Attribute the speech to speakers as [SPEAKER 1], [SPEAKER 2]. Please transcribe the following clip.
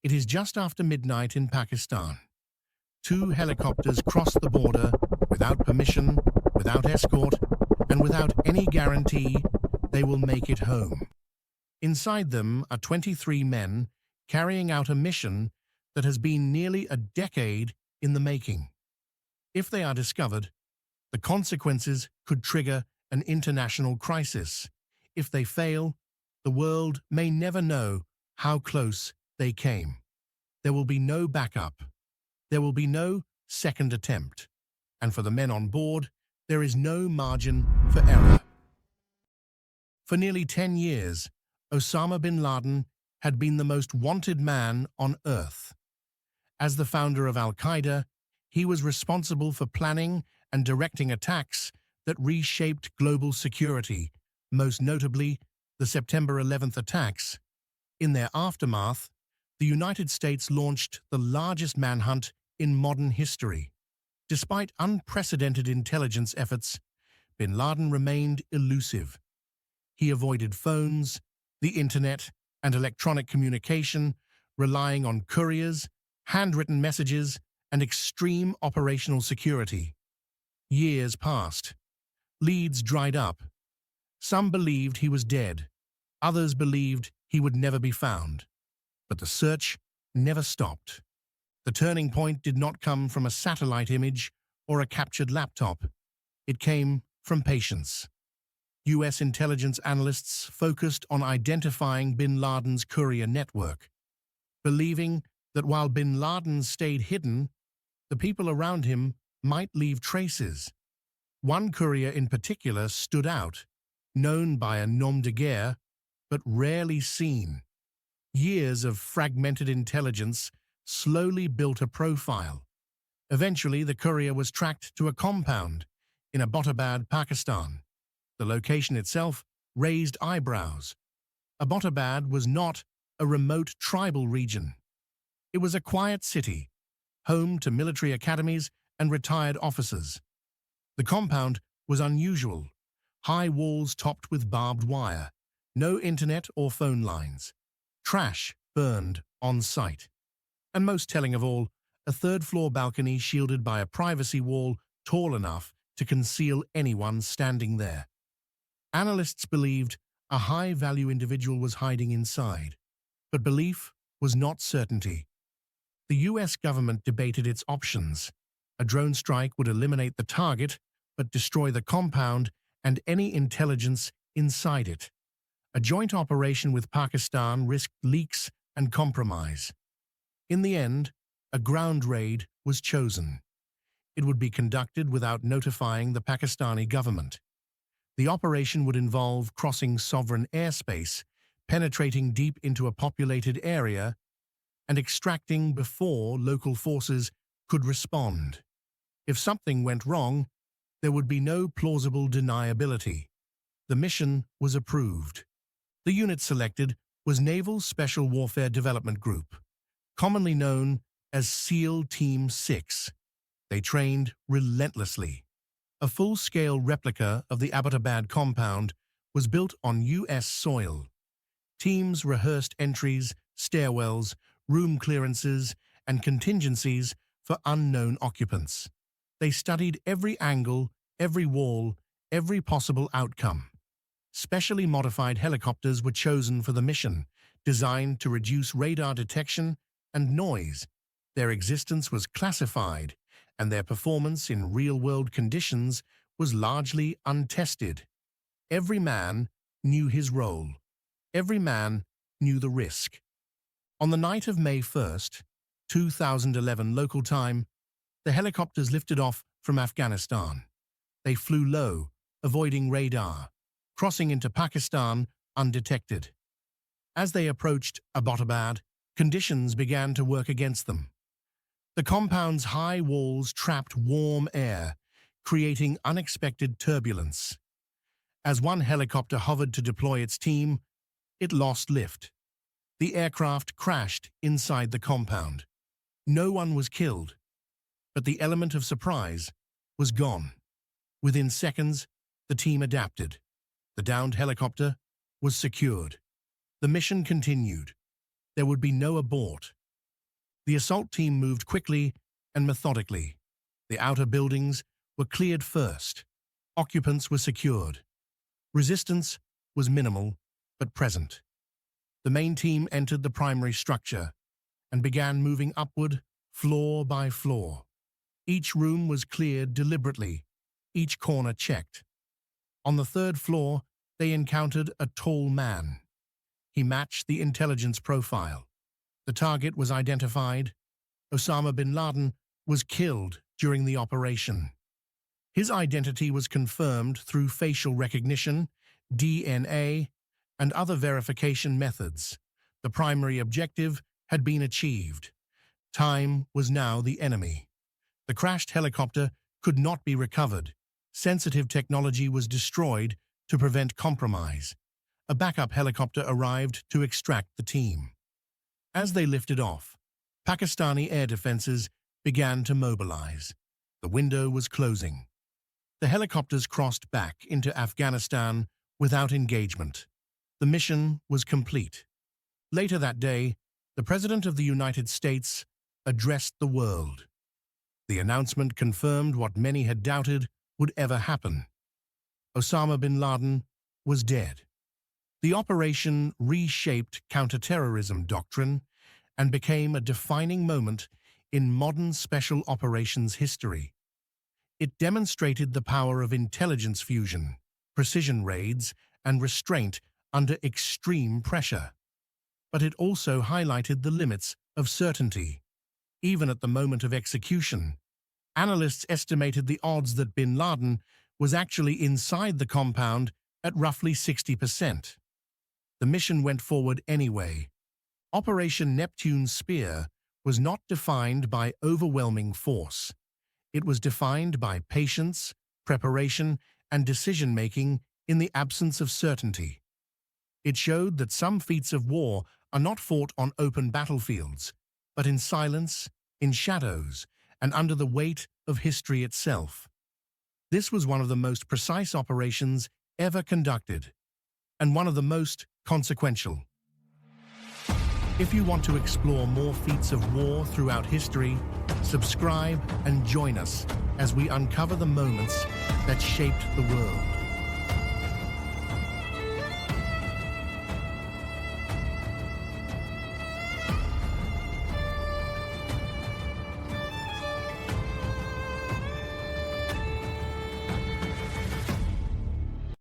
[SPEAKER 1] It is just after midnight in Pakistan. Two helicopters cross the border without permission, without escort, and without any guarantee they will make it home. Inside them are 23 men carrying out a mission that has been nearly a decade in the making. If they are discovered, the consequences could trigger an international crisis. If they fail, the world may never know how close they came. There will be no backup. There will be no second attempt. And for the men on board, there is no margin for error. For nearly 10 years, Osama bin Laden had been the most wanted man on Earth. As the founder of Al-Qaeda, he was responsible for planning and directing attacks that reshaped global security, most notably the September 11th attacks. In their aftermath, the United States launched the largest manhunt in modern history. Despite unprecedented intelligence efforts, bin Laden remained elusive. He avoided phones, the internet, and electronic communication, relying on couriers, handwritten messages, and extreme operational security. Years passed. Leads dried up. Some believed he was dead. Others believed he would never be found. But the search never stopped. The turning point did not come from a satellite image or a captured laptop. It came from patience. U.S. intelligence analysts focused on identifying bin Laden's courier network, believing that while bin Laden stayed hidden, the people around him might leave traces. One courier in particular stood out, known by a nom de guerre, but rarely seen. Years of fragmented intelligence slowly built a profile. Eventually, the courier was tracked to a compound in Abbottabad, Pakistan. The location itself raised eyebrows. Abbottabad was not a remote tribal region. It was a quiet city, home to military academies and retired officers. The compound was unusual. High walls topped with barbed wire, no internet or phone lines. Trash burned on site. And most telling of all, a third-floor balcony shielded by a privacy wall tall enough to conceal anyone standing there. Analysts believed a high-value individual was hiding inside, but belief was not certainty. The U.S. government debated its options. A drone strike would eliminate the target, but destroy the compound and any intelligence inside it. A joint operation with Pakistan risked leaks and compromise. In the end, a ground raid was chosen. It would be conducted without notifying the Pakistani government. The operation would involve crossing sovereign airspace, penetrating deep into a populated area, and extracting before local forces could respond. If something went wrong, there would be no plausible deniability. The mission was approved. The unit selected was Naval Special Warfare Development Group, commonly known as SEAL Team 6. They trained relentlessly. A full-scale replica of the Abbottabad compound was built on U.S. soil. Teams rehearsed entries, stairwells, room clearances, and contingencies for unknown occupants. They studied every angle, every wall, every possible outcome. Specially modified helicopters were chosen for the mission, designed to reduce radar detection and noise. Their existence was classified, and their performance in real-world conditions was largely untested. Every man knew his role. Every man knew the risk. On the night of May 1st, 2011 local time, the helicopters lifted off from Afghanistan. They flew low, avoiding radar, crossing into Pakistan undetected. As they approached Abbottabad, conditions began to work against them. The compound's high walls trapped warm air, creating unexpected turbulence. As one helicopter hovered to deploy its team, it lost lift. The aircraft crashed inside the compound. No one was killed, but the element of surprise was gone. Within seconds, the team adapted. The downed helicopter was secured. The mission continued. There would be no abort, The assault team moved quickly and methodically. The outer buildings were cleared first. Occupants were secured. Resistance was minimal, but present. The main team entered the primary structure and began moving upward, floor by floor. Each room was cleared deliberately, each corner checked. On the third floor, they encountered a tall man. He matched the intelligence profile. The target was identified. Osama bin Laden was killed during the operation. His identity was confirmed through facial recognition, DNA, and other verification methods. The primary objective had been achieved. Time was now the enemy. The crashed helicopter could not be recovered. Sensitive technology was destroyed to prevent compromise. A backup helicopter arrived to extract the team. As they lifted off, Pakistani air defenses began to mobilize. The window was closing. The helicopters crossed back into Afghanistan without engagement. The mission was complete. Later that day, the President of the United States addressed the world. The announcement confirmed what many had doubted would ever happen. Osama bin Laden was dead. The operation reshaped counterterrorism doctrine and became a defining moment in modern special operations history. It demonstrated the power of intelligence fusion, precision raids, and restraint under extreme pressure. But it also highlighted the limits of certainty. Even at the moment of execution, analysts estimated the odds that bin Laden was actually inside the compound at roughly 60%. The mission went forward anyway. Operation Neptune Spear was not defined by overwhelming force. It was defined by patience, preparation, and decision-making in the absence of certainty. It showed that some feats of war are not fought on open battlefields, but in silence, in shadows, and under the weight of history itself. This was one of the most precise operations ever conducted, and one of the most consequential. If you want to explore more feats of war throughout history, subscribe and join us as we uncover the moments that shaped the world.